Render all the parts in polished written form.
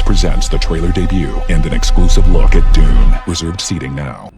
presents the trailer debut and an exclusive look at Dune. Reserved seating now.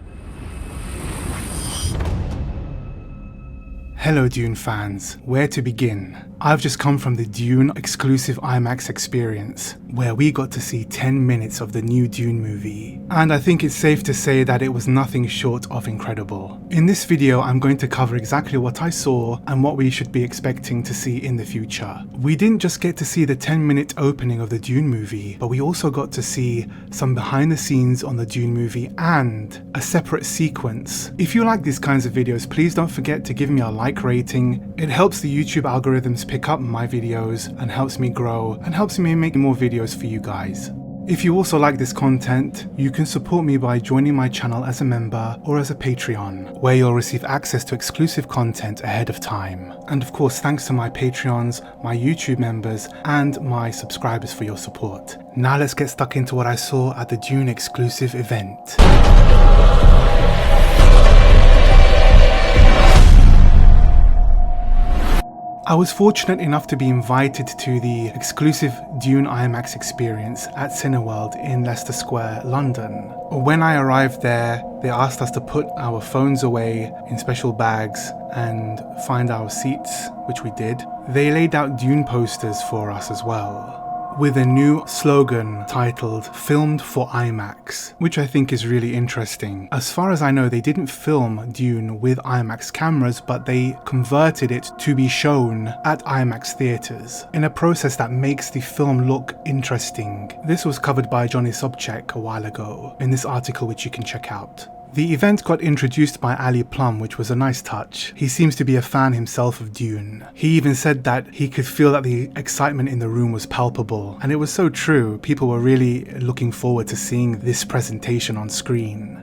Hello Dune fans, where to begin? I've just come from the DUNE Exclusive IMAX experience, where we got to see 10 minutes of the new Dune movie. And I think it's safe to say that it was nothing short of incredible. In this video, I'm going to cover exactly what I saw and what we should be expecting to see in the future. We didn't just get to see the 10-minute opening of the Dune movie, but we also got to see some behind the scenes on the Dune movie and a separate sequence. If you like these kinds of videos, please don't forget to give me a like rating. It helps the YouTube algorithms pick up my videos and helps me grow and helps me make more videos for you guys. If you also like this content, you can support me by joining my channel as a member or as a Patreon, where you'll receive access to exclusive content ahead of time. And of course, thanks to my Patreons, my YouTube members, and my subscribers for your support. Now let's get stuck into what I saw at the DUNE exclusive event. I was fortunate enough to be invited to the exclusive DUNE Imax experience at Cineworld in Leicester Square, London. When I arrived there, they asked us to put our phones away in special bags and find our seats, which we did. They laid out Dune posters for us as well, with a new slogan titled "Filmed for IMAX," which I think is really interesting. As far as I know, they didn't film Dune with IMAX cameras, but they converted it to be shown at IMAX theatres, in a process that makes the film look interesting. This was covered by Johnny Sobchak a while ago, in this article which you can check out. The event got introduced by Ali Plum, which was a nice touch. He seems to be a fan himself of Dune. He even said that he could feel that the excitement in the room was palpable, and it was so true. People were really looking forward to seeing this presentation on screen.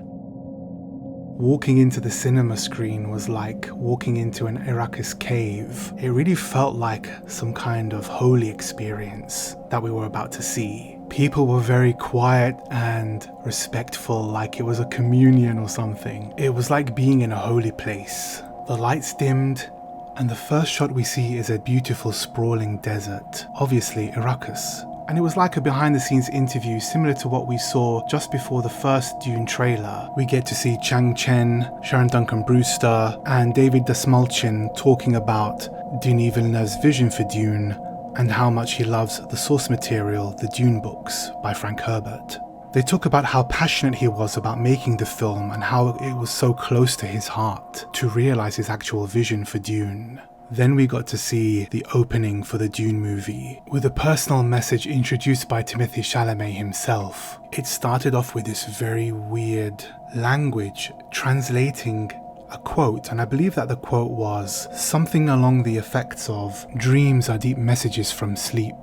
Walking into the cinema screen was like walking into an Arrakis cave. It really felt like some kind of holy experience that we were about to see. People were very quiet and respectful, like it was a communion or something. It was like being in a holy place. The lights dimmed, and the first shot we see is a beautiful sprawling desert, obviously Arrakis. And it was like a behind-the-scenes interview similar to what we saw just before the first Dune trailer. We get to see Chang Chen, Sharon Duncan-Brewster, and David Dastmalchian talking about Denis Villeneuve's vision for Dune and how much he loves the source material, the Dune books by Frank Herbert. They talk about how passionate he was about making the film and how it was so close to his heart to realize his actual vision for Dune. Then we got to see the opening for the Dune movie, with a personal message introduced by Timothée Chalamet himself. It started off with this very weird language translating a quote, and I believe that the quote was something along the effects of "Dreams are deep messages from sleep."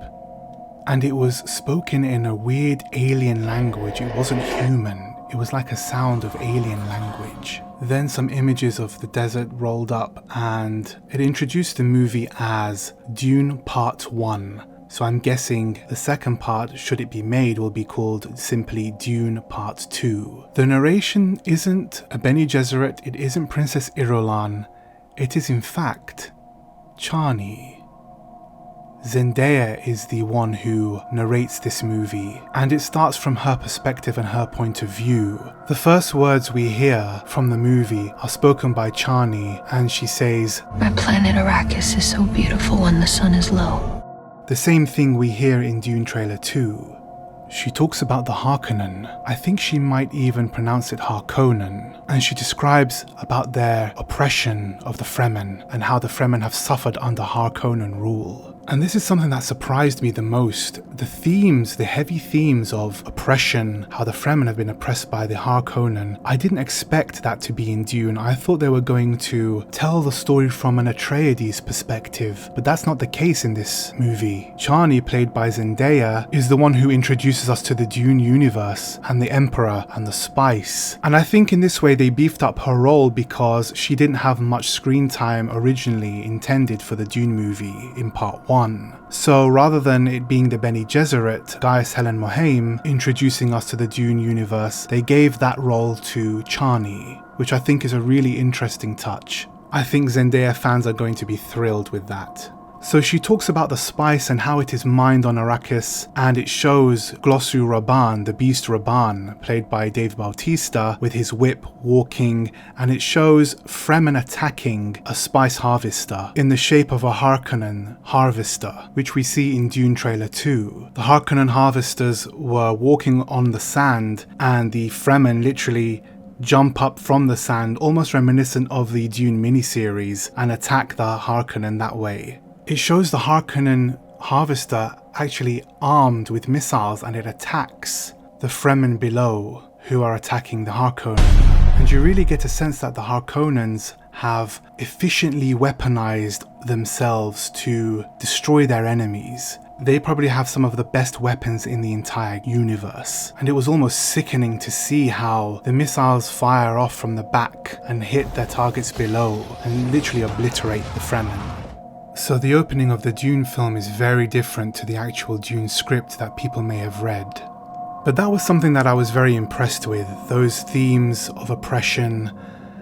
And it was spoken in a weird alien language. It wasn't human. It was like a sound of alien language. Then some images of the desert rolled up and it introduced the movie as Dune Part 1. So I'm guessing the second part, should it be made, will be called simply Dune Part 2. The narration isn't a Bene Gesserit, it isn't Princess Irulan. It is in fact Chani. Zendaya is the one who narrates this movie, and it starts from her perspective and her point of view. The first words we hear from the movie are spoken by Chani, and she says, "My planet Arrakis is so beautiful when the sun is low." The same thing we hear in Dune Trailer 2. She talks about the Harkonnen. I think she might even pronounce it Harkonnen. And she describes about their oppression of the Fremen and how the Fremen have suffered under Harkonnen rule. And this is something that surprised me the most. The themes, the heavy themes of oppression, how the Fremen have been oppressed by the Harkonnen, I didn't expect that to be in Dune. I thought they were going to tell the story from an Atreides perspective, but that's not the case in this movie. Chani, played by Zendaya, is the one who introduces us to the Dune universe and the Emperor and the spice. And I think in this way they beefed up her role because she didn't have much screen time originally intended for the Dune movie in part 1. So rather than it being the Bene Gesserit, Gaius Helen Mohaim, introducing us to the Dune universe, they gave that role to Chani, which I think is a really interesting touch. I think Zendaya fans are going to be thrilled with that. So she talks about the spice and how it is mined on Arrakis, and it shows Glossu Rabban, the beast Rabban, played by Dave Bautista, with his whip walking, and it shows Fremen attacking a spice harvester in the shape of a Harkonnen harvester, which we see in Dune Trailer 2. The Harkonnen harvesters were walking on the sand, and the Fremen literally jump up from the sand, almost reminiscent of the Dune miniseries, and attack the Harkonnen that way. It shows the Harkonnen harvester actually armed with missiles, and it attacks the Fremen below who are attacking the Harkonnen. And you really get a sense that the Harkonnens have efficiently weaponized themselves to destroy their enemies. They probably have some of the best weapons in the entire universe. And it was almost sickening to see how the missiles fire off from the back and hit their targets below and literally obliterate the Fremen. So the opening of the Dune film is very different to the actual Dune script that people may have read. But that was something that I was very impressed with. Those themes of oppression,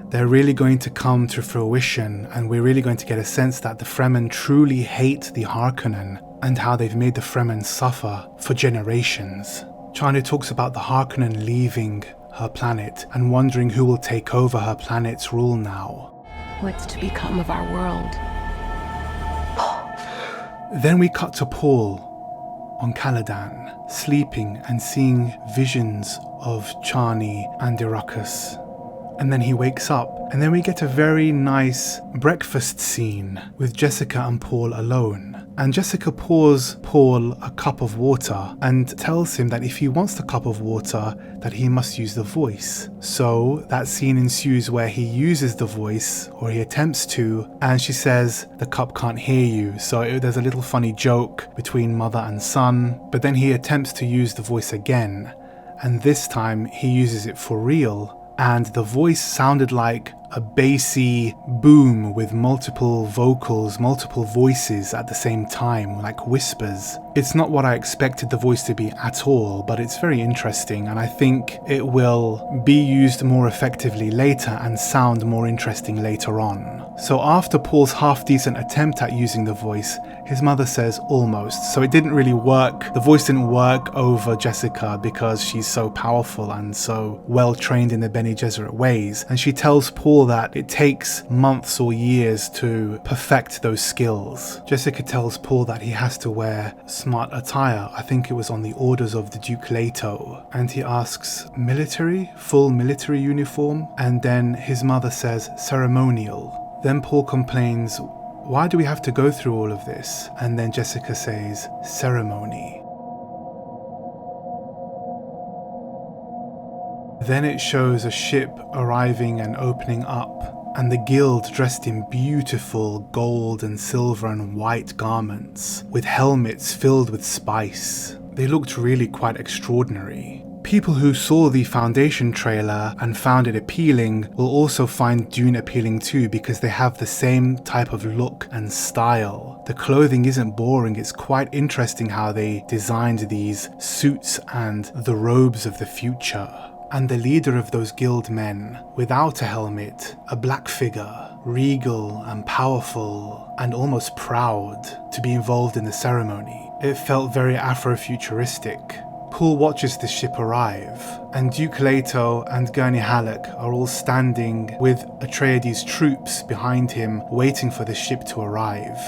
they're really going to come to fruition, and we're really going to get a sense that the Fremen truly hate the Harkonnen and how they've made the Fremen suffer for generations. Chani talks about the Harkonnen leaving her planet and wondering who will take over her planet's rule now. What's to become of our world? Then we cut to Paul on Caladan, sleeping and seeing visions of Chani and Arrakis. And then he wakes up, and then we get a very nice breakfast scene with Jessica and Paul alone. And Jessica pours Paul a cup of water and tells him that if he wants the cup of water, that he must use the voice. So that scene ensues where he uses the voice, or he attempts to, and she says, the cup can't hear you. So there's a little funny joke between mother and son, but then he attempts to use the voice again. And this time he uses it for real. And the voice sounded like a bassy boom with multiple vocals, multiple voices at the same time, like whispers. It's not what I expected the voice to be at all, but it's very interesting, and I think it will be used more effectively later and sound more interesting later on. So after Paul's half-decent attempt at using the voice, his mother says almost. So it didn't really work. The voice didn't work over Jessica because she's so powerful and so well trained in the Bene Gesserit ways. And she tells Paul that it takes months or years to perfect those skills. Jessica tells Paul that he has to wear smart attire. I think it was on the orders of the Duke Leto. And he asks, military? Full military uniform? And then his mother says, ceremonial. Then Paul complains, why do we have to go through all of this? And then Jessica says, ceremony. Then it shows a ship arriving and opening up, and the guild dressed in beautiful gold and silver and white garments, with helmets filled with spice. They looked really quite extraordinary. People who saw the Foundation trailer and found it appealing will also find Dune appealing too, because they have the same type of look and style. The clothing isn't boring, it's quite interesting how they designed these suits and the robes of the future. And the leader of those guild men, without a helmet, a black figure, regal and powerful and almost proud to be involved in the ceremony. It felt very Afrofuturistic. Paul watches the ship arrive, and Duke Leto and Gurney Halleck are all standing with Atreides' troops behind him, waiting for the ship to arrive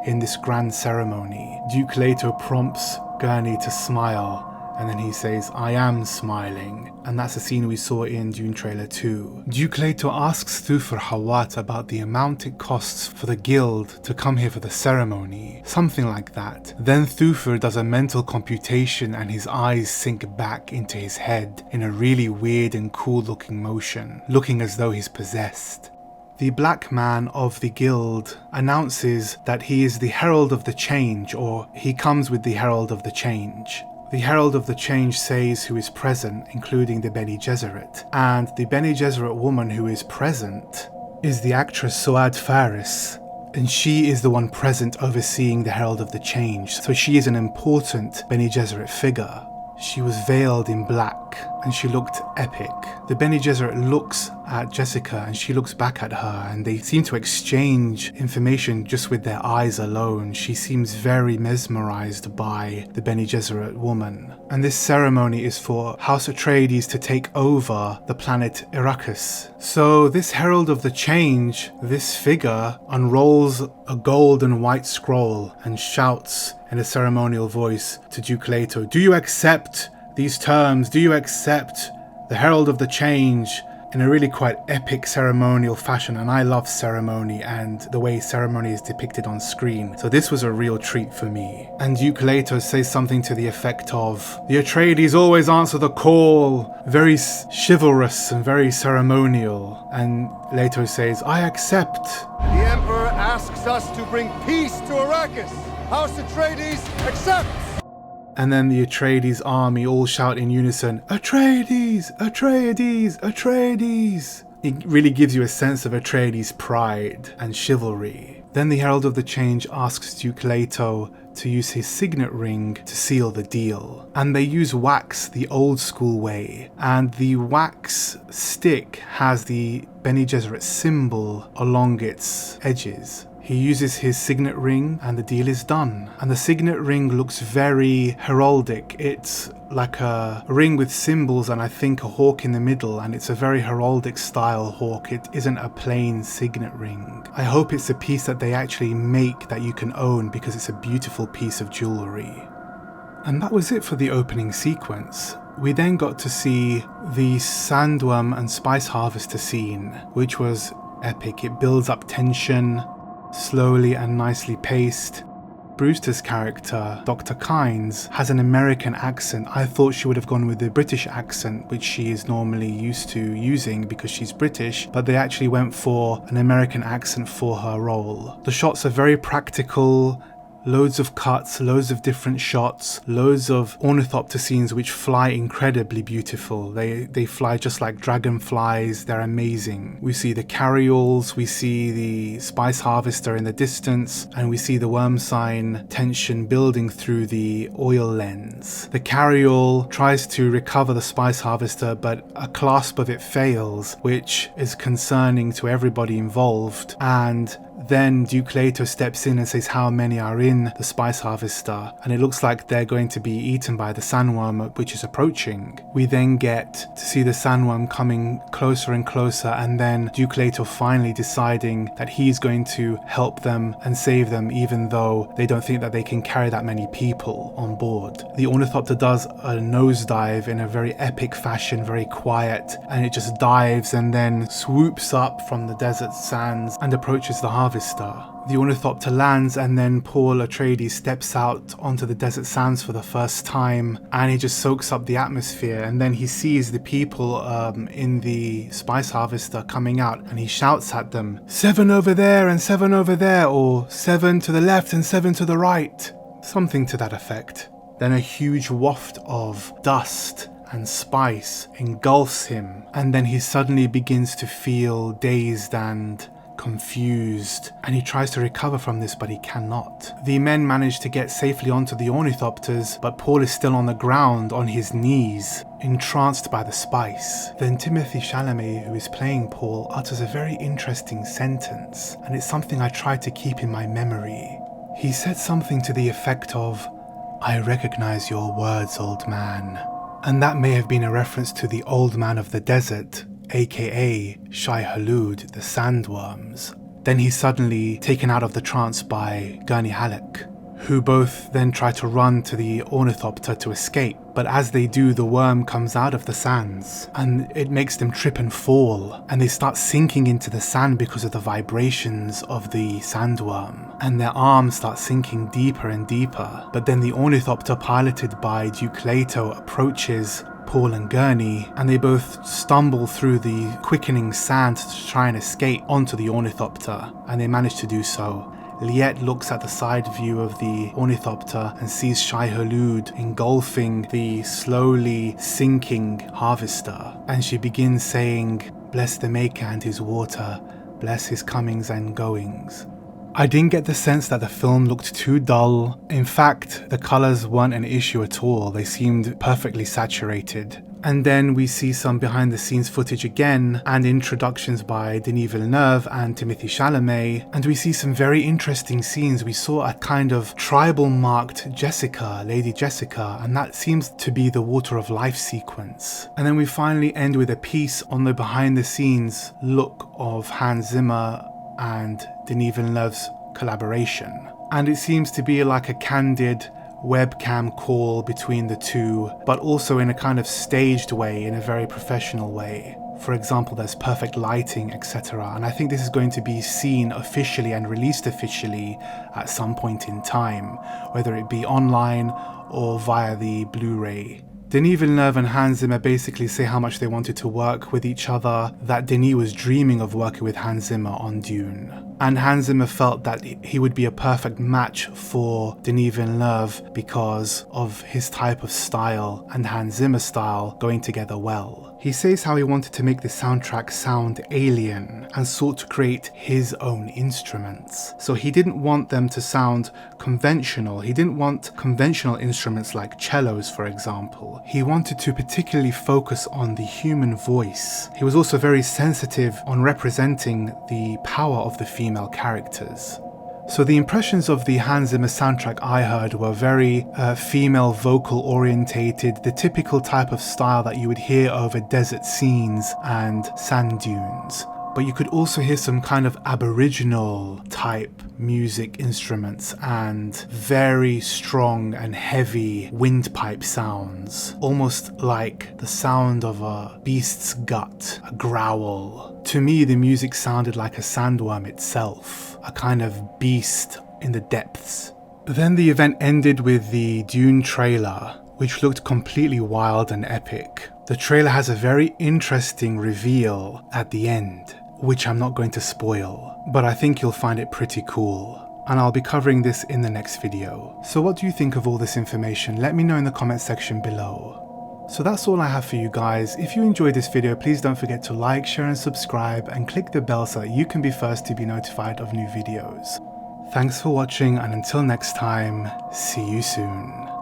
in this grand ceremony. Duke Leto prompts Gurney to smile, and then he says, I am smiling. And that's a scene we saw in Dune Trailer 2. Duke Leto asks Dufour Hawat about the amount it costs for the guild to come here for the ceremony. Something like that. Then Dufour does a mental computation and his eyes sink back into his head in a really weird and cool looking motion, looking as though he's possessed. The black man of the guild announces that he is the Herald of the Change, or he comes with the Herald of the Change. The Herald of the Change says who is present, including the Bene Gesserit. And the Bene Gesserit woman who is present is the actress Suad Faris. And she is the one present overseeing the Herald of the Change. So she is an important Bene Gesserit figure. She was veiled in black. and she looked epic. The Bene Gesserit looks at Jessica and she looks back at her, and they seem to exchange information just with their eyes alone. She seems very mesmerized by the Bene Gesserit woman. And this ceremony is for House Atreides to take over the planet HERETICS. So this Herald of the Change, this figure, unrolls a gold and white scroll and shouts in a ceremonial voice to Duke Leto, "Do you accept these terms? Do you accept the Herald of the Change?" in a really quite epic ceremonial fashion, and I love ceremony and the way ceremony is depicted on screen, so this was a real treat for me. And Duke Leto says something to the effect of, "The Atreides always answer the call," very chivalrous and very ceremonial, and Leto says, "I accept." The Emperor asks us to bring peace to Arrakis. House Atreides accepts! And then the Atreides army all shout in unison, "Atreides! Atreides! Atreides!" It really gives you a sense of Atreides' pride and chivalry. Then the Herald of the Change asks Duke Leto to use his signet ring to seal the deal. And they use wax the old school way. And the wax stick has the Bene Gesserit symbol along its edges. He uses his signet ring and the deal is done. And the signet ring looks very heraldic. It's like a ring with symbols and I think a hawk in the middle, and it's a very heraldic style hawk. It isn't a plain signet ring. I hope it's a piece that they actually make that you can own, because it's a beautiful piece of jewellery. And that was it for the opening sequence. We then got to see the Sandworm and Spice Harvester scene, which was epic. It builds up tension, slowly and nicely paced. Brewster's character, Dr. Kynes, has an American accent. I thought she would have gone with the British accent, which she is normally used to using because she's British, but they actually went for an American accent for her role. The shots are very practical. Loads of cuts, loads of different shots, loads of ornithopter scenes which fly incredibly beautiful. They fly just like dragonflies. They're amazing. We see the carryalls, we see the Spice Harvester in the distance, and we see the worm sign tension building through the oil lens. The carryall tries to recover the Spice Harvester, but a clasp of it fails, which is concerning to everybody involved. And then Duke Leto steps in and says how many are in the Spice Harvester, and it looks like they're going to be eaten by the sandworm, which is approaching. We then get to see the sandworm coming closer and closer, and then Duke Leto finally deciding that he's going to help them and save them, even though they don't think that they can carry that many people on board. The ornithopter does a nosedive in a very epic fashion, very quiet, and it just dives and then swoops up from the desert sands and approaches the harvester. The ornithopter lands, and then Paul Atreides steps out onto the desert sands for the first time, and he just soaks up the atmosphere, and then he sees the people in the Spice Harvester coming out, and he shouts at them, 7 over there and 7 over there, or 7 to the left and 7 to the right. Something to that effect. Then a huge waft of dust and spice engulfs him, and then he suddenly begins to feel dazed and confused, and he tries to recover from this, but he cannot. The men manage to get safely onto the ornithopters, but Paul is still on the ground on his knees, entranced by the spice. Then Timothée Chalamet, who is playing Paul, utters a very interesting sentence, and it's something I tried to keep in my memory. He said something to the effect of, "I recognize your words, old man." And that may have been a reference to the Old Man of the Desert, aka Shai-Hulud, the Sandworms. Then he's suddenly taken out of the trance by Gurney Halleck, who both then try to run to the ornithopter to escape, but as they do, the worm comes out of the sands, and it makes them trip and fall, and they start sinking into the sand because of the vibrations of the sandworm, and their arms start sinking deeper and deeper. But then the ornithopter, piloted by Duke Leto, approaches Paul and Gurney, and they both stumble through the quickening sand to try and escape onto the ornithopter, and they manage to do so. Liette looks at the side view of the ornithopter and sees Shai-Hulud engulfing the slowly sinking harvester, and she begins saying, "Bless the Maker and his water, bless his comings and goings." I didn't get the sense that the film looked too dull. In fact, the colours weren't an issue at all. They seemed perfectly saturated. And then we see some behind the scenes footage again and introductions by Denis Villeneuve and Timothée Chalamet, and we see some very interesting scenes. We saw a kind of tribal marked Jessica, Lady Jessica, and that seems to be the Water of Life sequence. And then we finally end with a piece on the behind the scenes look of Hans Zimmer and Denis Villeneuve's collaboration. And it seems to be like a candid webcam call between the two, but also in a kind of staged way, in a very professional way. For example, there's perfect lighting, etc. And I think this is going to be seen officially and released officially at some point in time, whether it be online or via the Blu-ray. Denis Villeneuve and Hans Zimmer basically say how much they wanted to work with each other, that Denis was dreaming of working with Hans Zimmer on Dune. And Hans Zimmer felt that he would be a perfect match for Denis Villeneuve because of his type of style and Hans Zimmer's style going together well. He says how he wanted to make the soundtrack sound alien and sought to create his own instruments. So he didn't want them to sound conventional. He didn't want conventional instruments like cellos, for example. He wanted to particularly focus on the human voice. He was also very sensitive on representing the power of the female characters. So the impressions of the Hans Zimmer soundtrack I heard were very female vocal orientated, the typical type of style that you would hear over desert scenes and sand dunes. But you could also hear some kind of aboriginal type music instruments and very strong and heavy windpipe sounds, almost like the sound of a beast's gut, a growl. To me, the music sounded like a sandworm itself, a kind of beast in the depths. Then the event ended with the Dune trailer, which looked completely wild and epic. The trailer has a very interesting reveal at the end, which I'm not going to spoil, but I think you'll find it pretty cool. And I'll be covering this in the next video. So what do you think of all this information? Let me know in the comment section below. So that's all I have for you guys. If you enjoyed this video, please don't forget to like, share and subscribe and click the bell so that you can be first to be notified of new videos. Thanks for watching, and until next time, see you soon.